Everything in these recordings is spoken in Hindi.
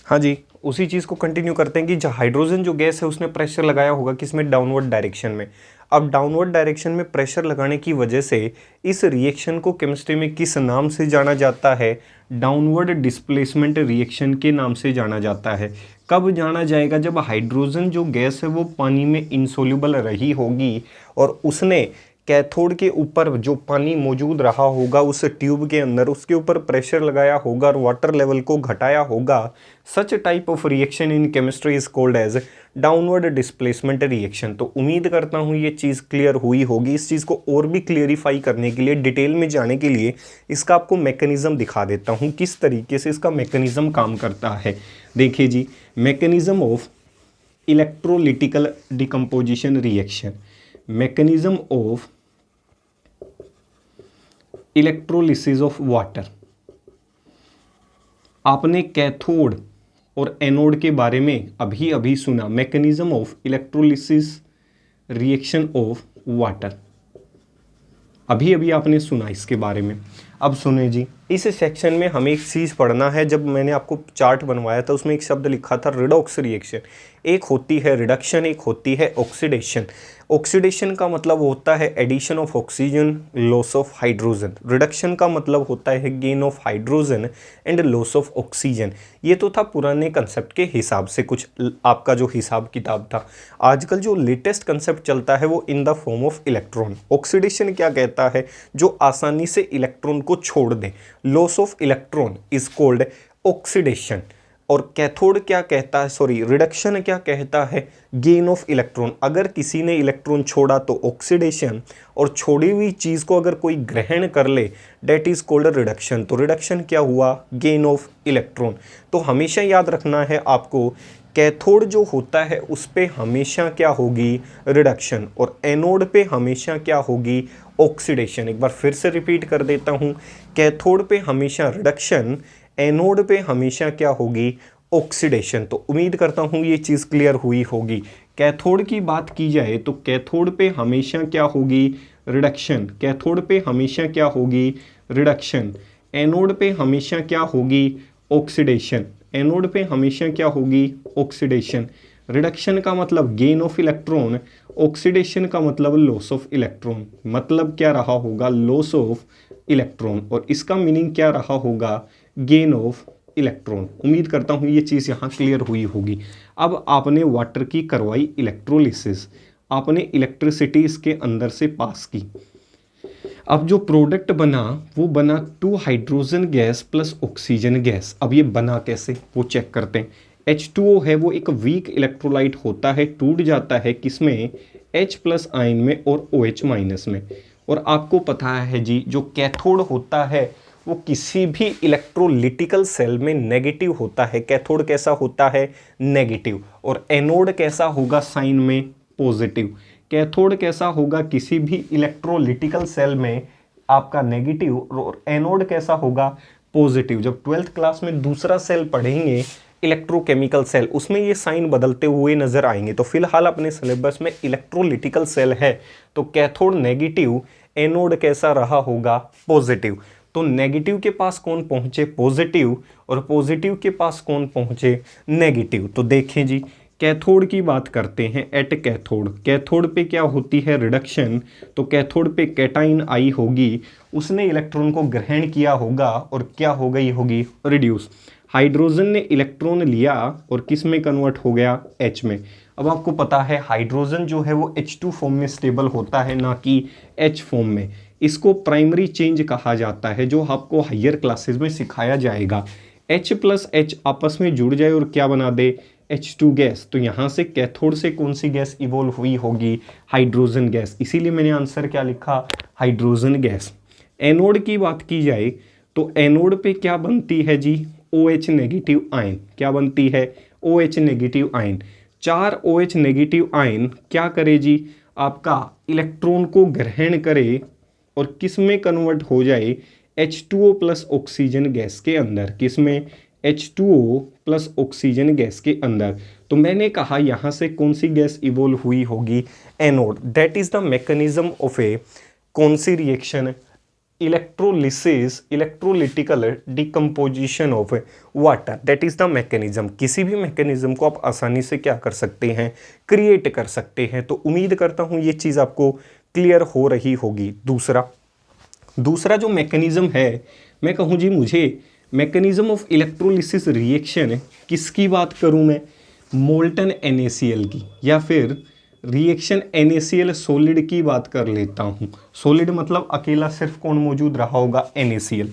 हाँ जी, उसी चीज़ को कंटिन्यू करते हैं कि जो हाइड्रोजन जो गैस है उसने प्रेशर लगाया होगा किसमें, डाउनवर्ड डायरेक्शन में। अब डाउनवर्ड डायरेक्शन में प्रेशर लगाने की वजह से इस रिएक्शन को केमिस्ट्री में किस नाम से जाना जाता है, डाउनवर्ड डिस्प्लेसमेंट रिएक्शन के नाम से जाना जाता है। कब जाना जाएगा, जब हाइड्रोजन जो गैस है वो पानी में इनसोल्यूबल रही होगी और उसने कैथोड के ऊपर जो पानी मौजूद रहा होगा उस ट्यूब के अंदर, उसके ऊपर प्रेशर लगाया होगा और वाटर लेवल को घटाया होगा। Such type of reaction in chemistry is called as downward displacement reaction. तो उम्मीद करता हूँ ये चीज़ क्लियर हुई होगी। इस चीज़ को और भी क्लियरिफाई करने के लिए, डिटेल में जाने के लिए इसका आपको मैकेनिज्म दिखा देता हूँ, किस तरीके से इसका मैकेनिज्म काम करता है। देखिए जी, mechanism of electrolytical decomposition reaction, mechanism of electrolysis of water. आपने कैथोड और एनोड के बारे में अभी अभी सुना, mechanism of electrolysis reaction of water, अभी अभी आपने सुना इसके बारे में। अब सुने जी, इस सेक्शन में हमें एक चीज़ पढ़ना है। जब मैंने आपको चार्ट बनवाया था उसमें एक शब्द लिखा था रिडॉक्स रिएक्शन। एक होती है रिडक्शन, एक होती है ऑक्सीडेशन। ऑक्सीडेशन का मतलब होता है addition of oxygen, loss of hydrogen. Reduction का मतलब होता है gain of hydrogen and loss of oxygen. ये तो था पुराने कंसेप्ट के हिसाब से, कुछ आपका जो हिसाब किताब था। आजकल जो लेटेस्ट कंसेप्ट चलता है वो in the form of electron. Oxidation क्या कहता है, जो आसानी से इलेक्ट्रॉन को छोड़ दे। Loss of electron is called oxidation. और कैथोड क्या कहता है, सॉरी रिडक्शन क्या कहता है, गेन ऑफ इलेक्ट्रॉन। अगर किसी ने इलेक्ट्रॉन छोड़ा तो ऑक्सीडेशन, और छोड़ी हुई चीज़ को अगर कोई ग्रहण कर ले डेट इज कॉल्ड रिडक्शन। तो रिडक्शन क्या हुआ, गेन ऑफ इलेक्ट्रॉन। तो हमेशा याद रखना है आपको, कैथोड जो होता है उस पे हमेशा क्या होगी, रिडक्शन, और एनोड पे हमेशा क्या होगी, ऑक्सीडेशन। एक बार फिर से रिपीट कर देता हूँ, कैथोड पे हमेशा रिडक्शन, एनोड पे हमेशा क्या होगी, ऑक्सीडेशन। तो उम्मीद करता हूँ ये चीज़ क्लियर हुई होगी। कैथोड की बात की जाए तो कैथोड पे हमेशा क्या होगी, रिडक्शन। कैथोड पे हमेशा क्या होगी, रिडक्शन। एनोड पे हमेशा क्या होगी, ऑक्सीडेशन। एनोड पे हमेशा क्या होगी, ऑक्सीडेशन। रिडक्शन का मतलब गेन ऑफ इलेक्ट्रॉन, ऑक्सीडेशन का मतलब लॉस ऑफ इलेक्ट्रॉन। मतलब क्या रहा होगा, लॉस ऑफ इलेक्ट्रॉन, और इसका मीनिंग क्या रहा होगा, गेन ऑफ इलेक्ट्रॉन। उम्मीद करता हूँ ये चीज़ यहाँ क्लियर हुई होगी। अब आपने वाटर की करवाई इलेक्ट्रोलिसिस, आपने इलेक्ट्रिसिटी इसके अंदर से पास की। अब जो प्रोडक्ट बना वो बना 2 hydrogen gas plus oxygen gas. अब ये बना कैसे वो चेक करते हैं। H2O है वो एक वीक इलेक्ट्रोलाइट होता है, टूट जाता है किसमें, H प्लस आयन में और OH माइनस में। और आपको पता है जी, जो कैथोड होता है वो किसी भी इलेक्ट्रोलिटिकल सेल में नेगेटिव होता है। कैथोड कैसा होता है, नेगेटिव। और एनोड कैसा होगा, साइन में पॉजिटिव। कैथोड कैसा होगा किसी भी इलेक्ट्रोलिटिकल सेल में, आपका नेगेटिव, और एनोड कैसा होगा, पॉजिटिव। जब 12th क्लास में दूसरा सेल पढ़ेंगे इलेक्ट्रोकेमिकल सेल, उसमें ये साइन बदलते हुए नजर आएंगे। तो फिलहाल अपने सिलेबस में इलेक्ट्रोलिटिकल सेल है, तो कैथोड नेगेटिव, एनोड कैसा रहा होगा, पॉजिटिव। तो नेगेटिव के पास कौन पहुंचे, पॉजिटिव, और पॉजिटिव के पास कौन पहुंचे, नेगेटिव। तो देखें जी, कैथोड की बात करते हैं। एट कैथोड, कैथोड पे क्या होती है, रिडक्शन। तो कैथोड पे कैटाइन आई होगी, उसने इलेक्ट्रॉन को ग्रहण किया होगा और क्या हो गई होगी, रिड्यूस। हाइड्रोजन ने इलेक्ट्रॉन लिया और किस में कन्वर्ट हो गया, H में। अब आपको पता है हाइड्रोजन जो है वो H2 फॉर्म में स्टेबल होता है, ना कि H फॉर्म में। इसको प्राइमरी चेंज कहा जाता है, जो आपको हायर क्लासेस में सिखाया जाएगा। H प्लस H आपस में जुड़ जाए और क्या बना दे, H2 गैस। तो यहाँ से कैथोड से कौन सी गैस इवॉल्व हुई होगी, हाइड्रोजन गैस। इसीलिए मैंने आंसर क्या लिखा, हाइड्रोजन गैस। एनोड की बात की जाए तो एनोड पे क्या बनती है जी, OH नेगेटिव आयन। क्या बनती है, OH negative ion. 4 OH negative ion क्या करे जी, आपका इलेक्ट्रॉन को ग्रहण करे और किस में कन्वर्ट हो जाए, H2O प्लस ऑक्सीजन गैस के अंदर। किस में, H2O प्लस ऑक्सीजन गैस के अंदर। तो मैंने कहा यहाँ से कौन सी गैस इवॉल्व हुई होगी, anode. That is the mechanism of a कौन सी reaction, electrolysis, electrolytical decomposition of water, that is the mechanism. किसी भी मैकेनिज्म को आप आसानी से क्या कर सकते हैं, क्रिएट कर सकते हैं। तो उम्मीद करता हूं ये चीज़ आपको क्लियर हो रही होगी। दूसरा जो मैकेनिज्म है, मैं कहूँ जी, मुझे मैकेनिज्म ऑफ इलेक्ट्रोलिसिस रिएक्शन किसकी बात करूँ मैं, मोल्टन NaCl की, या फिर रिएक्शन NaCl सॉलिड की बात कर लेता हूँ। सॉलिड मतलब अकेला सिर्फ कौन मौजूद रहा होगा, NaCl।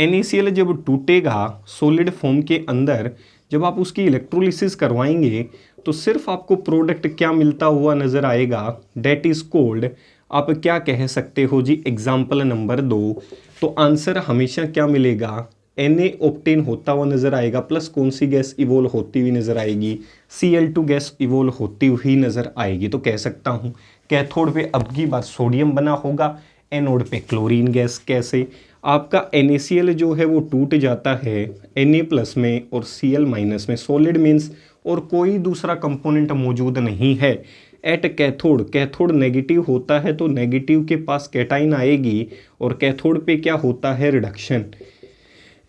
NaCl जब टूटेगा सॉलिड फॉर्म के अंदर, जब आप उसकी इलेक्ट्रोलिसिस करवाएंगे तो सिर्फ आपको प्रोडक्ट क्या मिलता हुआ नज़र आएगा, डेट इज़ कोल्ड, आप क्या कह सकते हो जी, एग्जाम्पल नंबर 2। तो आंसर हमेशा क्या मिलेगा, Na ऑप्टेन होता हुआ नजर आएगा, प्लस कौन सी गैस इवोल्व होती हुई नजर आएगी, Cl2 गैस इवोल्व होती हुई नजर आएगी। तो कह सकता हूँ कैथोड पे अब की बार सोडियम बना होगा, एनोड पे क्लोरीन गैस। कैसे, आपका NaCl जो है वो टूट जाता है Na+ में और Cl- में, सॉलिड मीन्स और कोई दूसरा कंपोनेंट मौजूद नहीं है। एट कैथोड, कैथोड नेगेटिव होता है तो नेगेटिव के पास कैटाइन आएगी और कैथोड पे क्या होता है, रिडक्शन।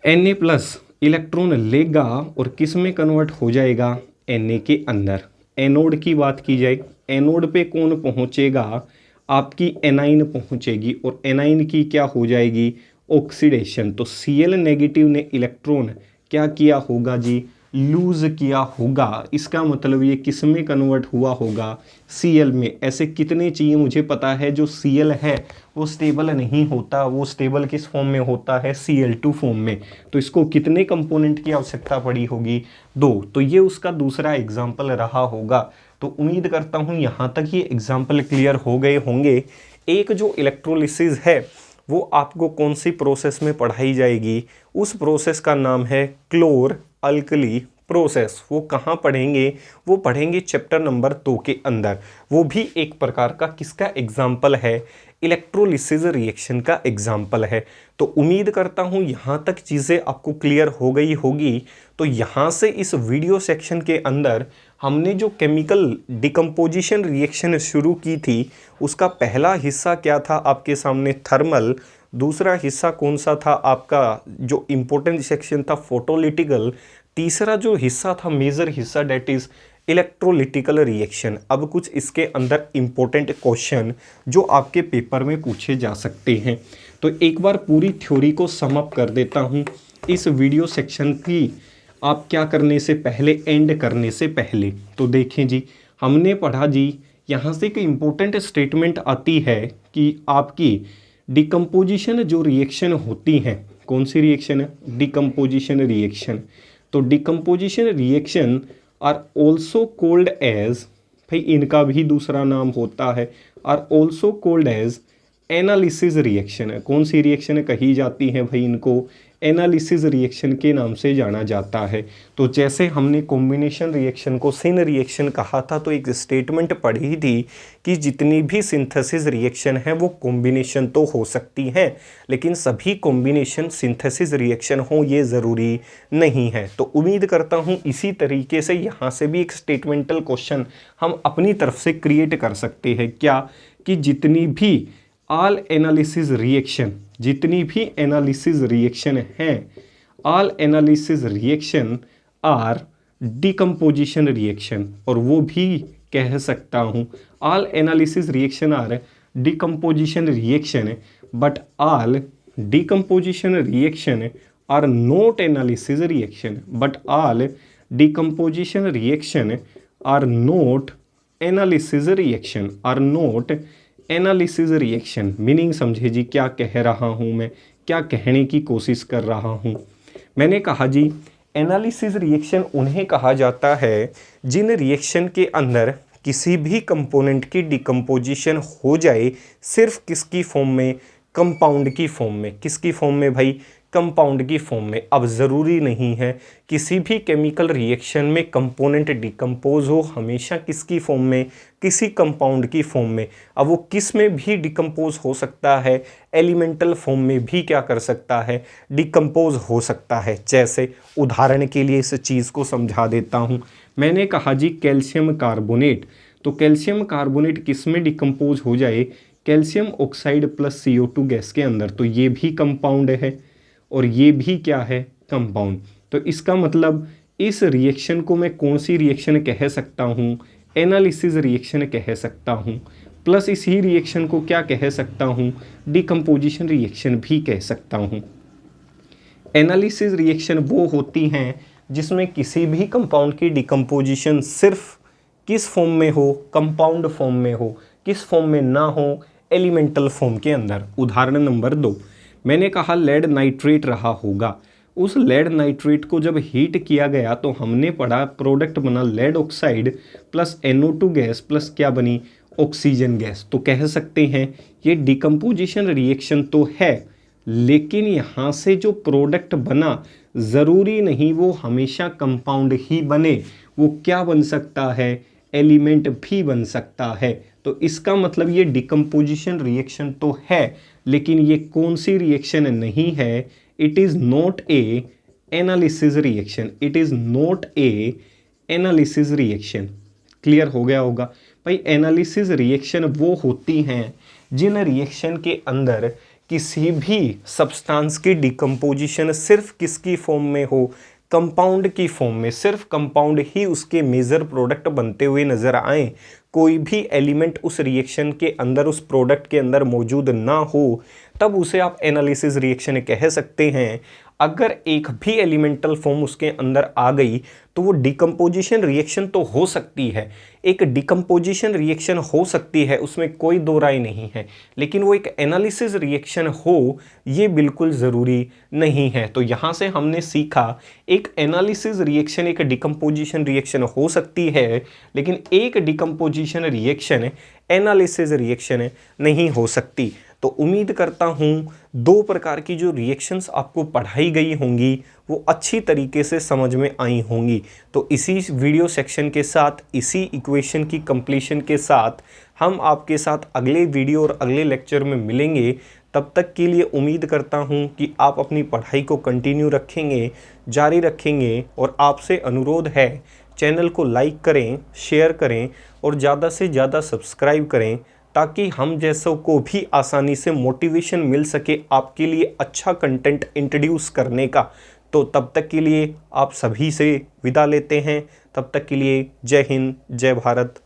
Na+ इलेक्ट्रॉन लेगा और किस में कन्वर्ट हो जाएगा, Na के अंदर। एनोड की बात की जाए, एनोड पे कौन पहुंचेगा, आपकी एनाइन पहुंचेगी और एनाइन की क्या हो जाएगी, ऑक्सीडेशन। तो Cl नेगेटिव ने इलेक्ट्रॉन क्या किया होगा जी, लूज किया होगा। इसका मतलब ये किस में कन्वर्ट हुआ होगा, Cl में। ऐसे कितने चाहिए, मुझे पता है जो Cl है वो स्टेबल नहीं होता, वो स्टेबल किस फॉर्म में होता है, Cl2 फॉर्म में। तो इसको कितने कंपोनेंट की आवश्यकता पड़ी होगी, 2। तो ये उसका दूसरा एग्जाम्पल रहा होगा। तो उम्मीद करता हूँ यहाँ तक ये एग्जाम्पल क्लियर हो गए होंगे। एक जो इलेक्ट्रोलिसिस है वो आपको कौन सी प्रोसेस में पढ़ाई जाएगी, उस प्रोसेस का नाम है क्लोर अल्कली प्रोसेस। वो कहाँ पढ़ेंगे, वो पढ़ेंगे चैप्टर नंबर 2 के अंदर। वो भी एक प्रकार का किसका एग्जाम्पल है, इलेक्ट्रोलिसिस रिएक्शन का एग्जाम्पल है। तो उम्मीद करता हूँ यहाँ तक चीज़ें आपको क्लियर हो गई होगी। तो यहाँ से इस वीडियो सेक्शन के अंदर हमने जो केमिकल डिकम्पोजिशन रिएक्शन शुरू की थी, उसका पहला हिस्सा क्या था आपके सामने, थर्मल। दूसरा हिस्सा कौन सा था आपका, जो इम्पोर्टेंट सेक्शन था, फोटोलिटिकल। तीसरा जो हिस्सा था, मेजर हिस्सा, डेट इज इलेक्ट्रोलिटिकल रिएक्शन। अब कुछ इसके अंदर इम्पोर्टेंट क्वेश्चन जो आपके पेपर में पूछे जा सकते हैं। तो एक बार पूरी थ्योरी को सम अप कर देता हूँ इस वीडियो सेक्शन की, आप क्या करने से पहले, एंड करने से पहले। तो देखें जी, हमने पढ़ा जी, यहाँ से एक इम्पोर्टेंट स्टेटमेंट आती है कि आपकी डिकम्पोजिशन जो रिएक्शन होती हैं, कौन सी रिएक्शन है, डिकम्पोजिशन रिएक्शन। तो decomposition reaction are also called as, भाई इनका भी दूसरा नाम होता है, are also called as analysis reaction है। कौन सी रिएक्शन कही जाती है भाई, इनको एनालिसिस रिएक्शन के नाम से जाना जाता है। तो जैसे हमने कॉम्बिनेशन रिएक्शन को सिन रिएक्शन कहा था, तो एक स्टेटमेंट पढ़ी थी कि जितनी भी सिंथेसिस रिएक्शन है वो कॉम्बिनेशन तो हो सकती हैं, लेकिन सभी कॉम्बिनेशन सिंथेसिस रिएक्शन हो ये ज़रूरी नहीं है। तो उम्मीद करता हूँ इसी तरीके से यहाँ से भी एक स्टेटमेंटल क्वेश्चन हम अपनी तरफ से क्रिएट कर सकते हैं। क्या, कि जितनी भी ऑल एनालिसिस रिएक्शन, जितनी भी एनालिसिस रिएक्शन हैं, all analysis reaction are decomposition reaction. और वो भी कह सकता हूँ all analysis reaction are decomposition reaction, but all decomposition reaction are not analysis reaction, but all decomposition reaction are not analysis reaction, are not analysis reaction. Meaning समझे जी क्या कह रहा हूँ मैं, क्या कहने की कोशिश कर रहा हूँ। मैंने कहा जी एनालिसिस रिएक्शन उन्हें कहा जाता है जिन रिएक्शन के अंदर किसी भी कंपोनेंट की डिकम्पोजिशन हो जाए, सिर्फ किसकी फॉर्म में, कंपाउंड की फॉर्म में। किसकी फॉर्म में भाई, कंपाउंड की फॉर्म में। अब ज़रूरी नहीं है किसी भी केमिकल रिएक्शन में कंपोनेंट डिकम्पोज हो, हमेशा किसकी फॉर्म में, किसी कंपाउंड की फॉर्म में। अब वो किस में भी डिकम्पोज हो सकता है, एलिमेंटल फॉर्म में भी क्या कर सकता है, डिकम्पोज हो सकता है। जैसे उदाहरण के लिए इस चीज़ को समझा देता हूँ। मैंने कहा जी कैल्शियम कार्बोनेट, तो कैल्शियम कार्बोनेट किस में डिकम्पोज हो जाए, calcium oxide plus CO2 gas के अंदर, तो ये भी कंपाउंड है और ये भी क्या है, कंपाउंड। तो इसका मतलब इस रिएक्शन को मैं कौन सी रिएक्शन कह सकता हूँ, एनालिसिस रिएक्शन कह सकता हूँ। प्लस इसी रिएक्शन को क्या कह सकता हूँ, डिकम्पोजिशन रिएक्शन भी कह सकता हूँ। एनालिसिस रिएक्शन वो होती हैं जिसमें किसी भी कंपाउंड की डिकम्पोजिशन सिर्फ किस फॉर्म में हो, कंपाउंड फॉर्म में हो, किस फॉर्म में ना हो, एलिमेंटल फॉर्म के अंदर। उदाहरण नंबर 2, मैंने कहा लेड नाइट्रेट रहा होगा। उस लेड नाइट्रेट को जब हीट किया गया तो हमने पढ़ा प्रोडक्ट बना lead oxide plus NO2 gas plus क्या बनी, ऑक्सीजन गैस। तो कह सकते हैं ये डिकम्पोजिशन रिएक्शन तो है, लेकिन यहाँ से जो प्रोडक्ट बना ज़रूरी नहीं वो हमेशा कंपाउंड ही बने, वो क्या बन सकता है, एलिमेंट भी बन सकता है। तो इसका मतलब ये डिकम्पोजिशन रिएक्शन तो है, लेकिन ये कौन सी रिएक्शन नहीं है, it is not a analysis reaction, it is not a analysis reaction. Clear हो गया होगा भाई। एनालिसिस रिएक्शन वो होती हैं जिन रिएक्शन के अंदर किसी भी सब्सटेंस की डिकम्पोजिशन सिर्फ किसकी फॉर्म में हो, कंपाउंड की फॉर्म में, सिर्फ कंपाउंड ही उसके मेजर प्रोडक्ट बनते हुए नजर आए, कोई भी एलिमेंट उस रिएक्शन के अंदर, उस प्रोडक्ट के अंदर मौजूद ना हो, तब उसे आप एनालिसिस रिएक्शन कह सकते हैं। अगर एक भी एलिमेंटल फॉर्म उसके अंदर आ गई तो वो डिकम्पोजिशन रिएक्शन तो हो सकती है, एक डिकम्पोजिशन रिएक्शन हो सकती है, उसमें कोई दो राय नहीं है, लेकिन वो एक एनालिसिस रिएक्शन हो ये बिल्कुल ज़रूरी नहीं है। तो यहाँ से हमने सीखा एक एनालिसिस रिएक्शन एक डिकम्पोजिशन रिएक्शन हो सकती है, लेकिन एक डिकम्पोजिशन रिएक्शन एनालिसिस रिएक्शन नहीं हो सकती। तो उम्मीद करता हूँ 2 प्रकार की जो रिएक्शंस आपको पढ़ाई गई होंगी वो अच्छी तरीके से समझ में आई होंगी। तो इसी वीडियो सेक्शन के साथ, इसी इक्वेशन की कंप्लीशन के साथ हम आपके साथ अगले वीडियो और अगले लेक्चर में मिलेंगे। तब तक के लिए उम्मीद करता हूँ कि आप अपनी पढ़ाई को कंटिन्यू रखेंगे, जारी रखेंगे, और आपसे अनुरोध है चैनल को लाइक करें, शेयर करें और ज़्यादा से ज़्यादा सब्सक्राइब करें, ताकि हम जैसों को भी आसानी से मोटिवेशन मिल सके आपके लिए अच्छा कंटेंट इंट्रोड्यूस करने का। तो तब तक के लिए आप सभी से विदा लेते हैं। तब तक के लिए जय हिंद, जय भारत,